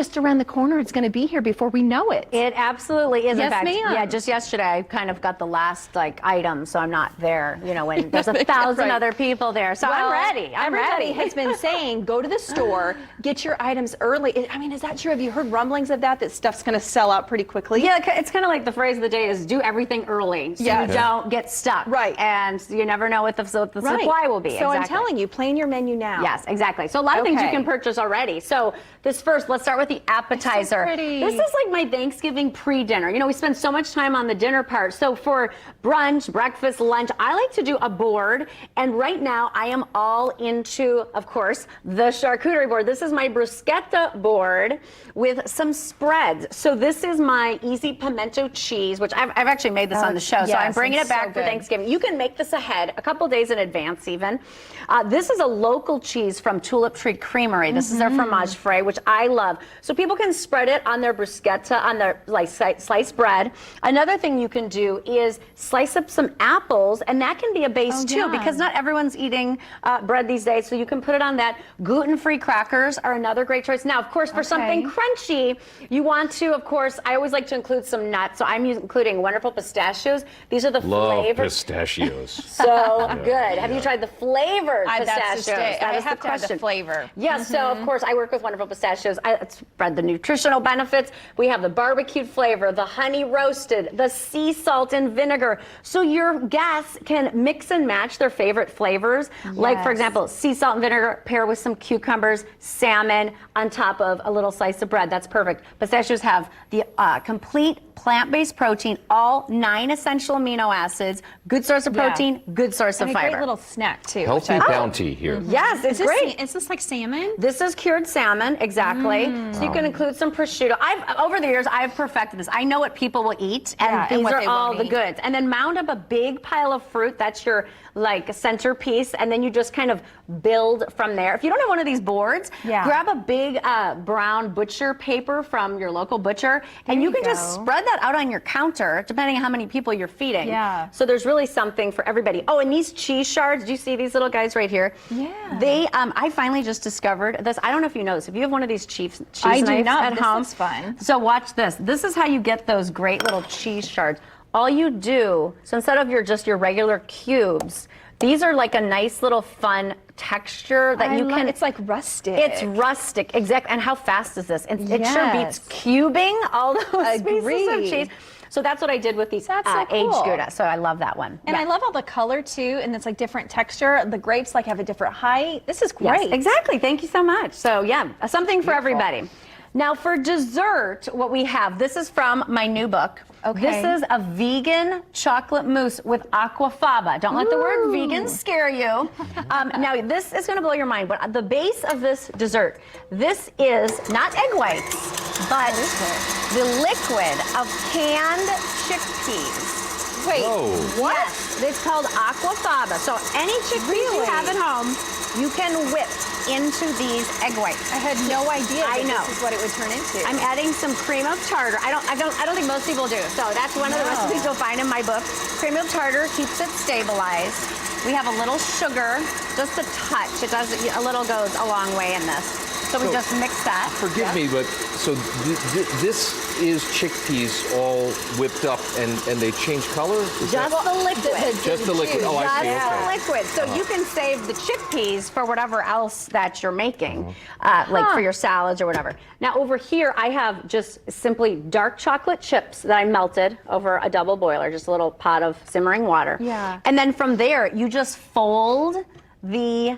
just around the corner. It's going to be here before we know it. It absolutely is. Yes, in fact, ma'am. yeah, just yesterday I kind of got the last item, so I'm not there, when there's 1,000 Right. other people there. So I'm ready. Everybody has been saying, go to the store, get your items early. I mean, is that true? Have you heard rumblings of that stuff's going to sell out pretty quickly? Yeah, it's kind of like the phrase of the day is do everything early so you don't get stuck. Right. And you never know what the supply will be. So I'm telling you, plan your menu now. Yes, exactly. So a lot of things you can purchase already. So let's start with the appetizer. So pretty. This is like my Thanksgiving pre-dinner. We spend so much time on the dinner part. So for brunch, breakfast, lunch, I like to do a board. And right now I am all into, of course, the charcuterie board. This is my bruschetta board with some spreads. So this is my easy pimento cheese, which I've actually made this on the show. So I'm bringing it back for Thanksgiving. You can make this ahead, a couple days in advance even. This is a local cheese from Tulip Tree Creamery. This is their fromage frais, which I love. So people can spread it on their bruschetta, on their sliced bread. Another thing you can do is slice up some apples, and that can be a base too, because not everyone's eating bread these days, so you can put it on that. Gluten-free crackers are another great choice. Now, of course, for something crunchy, you want to, of course, I always like to include some nuts, so I'm including wonderful pistachios. These are the flavors. Love pistachios. So good. Have you tried the flavored pistachios? I have to have the flavor. Yes, so of course I work with wonderful pistachios. I spread the nutritional benefits. We have the barbecued flavor, the honey roasted, the sea salt and vinegar. So your guests can mix and match their favorite flavors. Like, for example, sea salt and vinegar pair with some cucumbers, salmon on top of a little slice of bread. That's perfect. Pistachios have the complete plant-based protein, all 9 essential amino acids, good source of protein, good source of a fiber. great little snack too. Healthy bounty here. Yes, it's great. Is this like salmon? This is cured salmon, exactly. So you can include some prosciutto. Over the years, I've perfected this. I know what people will eat, and these are all the goods. And then mound up a big pile of fruit. That's your centerpiece, and then you just kind of build from there. If you don't have one of these boards, grab a big brown butcher paper from your local butcher, and you can just spread that out on your counter, depending on how many people you're feeding. So there's really something for everybody. Oh, and these cheese shards, do you see these little guys right here? They, I finally just discovered this. I don't know if you know this. If you have one of these cheese knives at home, this is fun. So watch this. This is how you get those great little cheese shards. All you do, so instead of your regular cubes, these are like a nice little fun texture that you can. It's like rustic. It's rustic, exactly. And how fast is this? It sure beats cubing all those pieces of cheese. So that's what I did with these aged Gouda. So I love that one. And I love all the color too, and it's like different texture. The grapes have a different height. This is great. Yes, exactly. Thank you so much. So yeah, something for everybody. Now for dessert, what we have, this is from my new book. This is a vegan chocolate mousse with aquafaba. Don't let the word vegan scare you. Now this is going to blow your mind, but the base of this dessert, this is not egg whites, but the liquid of canned chickpeas. Wait, what? Yes, it's called aquafaba. So any chickpeas you have at home, you can whip into these egg whites. I had no idea this is what it would turn into. I'm adding some cream of tartar. I don't think most people do. So that's one of the recipes you'll find in my book. Cream of tartar keeps it stabilized. We have a little sugar, just a touch. It does a little goes a long way in this. So we just mix that. Forgive me, but so this is chickpeas all whipped up and they change color? Just the liquid. Just the liquid. Oh, I see. Just the liquid. So you can save the chickpeas for whatever else that you're making, like for your salads or whatever. Now over here, I have just simply dark chocolate chips that I melted over a double boiler, just a little pot of simmering water. And then from there, you just fold the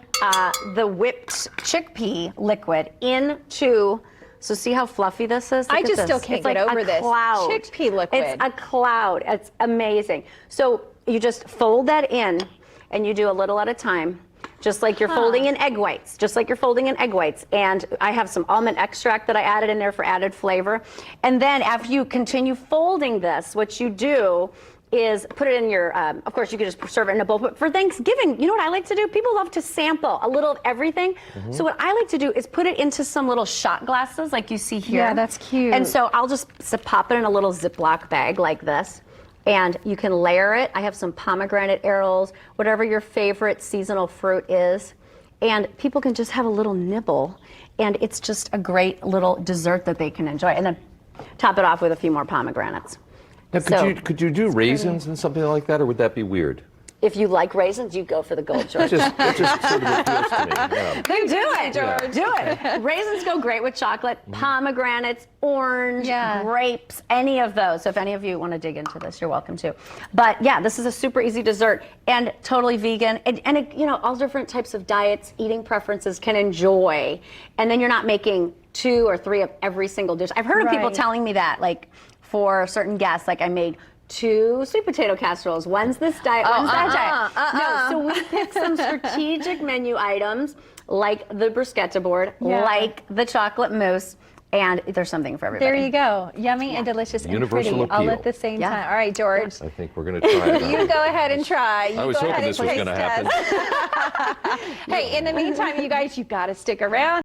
whipped chickpea liquid into. So see how fluffy this is? I just still can't get over this. Cloud. Chickpea liquid. It's a cloud. It's amazing. So you just fold that in, and you do a little at a time, just like you're folding in egg whites. Just like you're folding in egg whites. And I have some almond extract that I added in there for added flavor. And then after you continue folding this, what you do is put it in your, of course you could just serve it in a bowl, but for Thanksgiving, you know what I like to do? People love to sample a little of everything. So what I like to do is put it into some little shot glasses like you see here. Yeah, that's cute. And so I'll just pop it in a little Ziploc bag like this. And you can layer it. I have some pomegranate arrows, whatever your favorite seasonal fruit is. and people can just have a little nibble, and it's just a great little dessert that they can enjoy. And then top it off with a few more pomegranates. Now, So- could you do raisins and something like that, or would that be weird? If you like raisins, you go for the gold, George. It just sort of appeals to me. Yeah. Then do it, George. Do it. Raisins go great with chocolate, pomegranates, orange, grapes, any of those. So if any of you want to dig into this, you're welcome to. But yeah, this is a super easy dessert and totally vegan. And it, you know, all different types of diets, eating preferences can enjoy. And then you're not making 2 or 3 of every single dish. I've heard of people telling me that, like for certain guests, like I made 2 sweet potato casseroles. One's this diet, one's that diet. No, so we pick some strategic menu items like the bruschetta board, like the chocolate mousse, and there's something for everybody. There you go. Yummy and delicious Universal and pretty all appeal. at the same time. All right, George. I think we're going to try it. You go ahead and try. I was hoping this was going to happen. Hey, in the meantime, you guys, you got to stick around.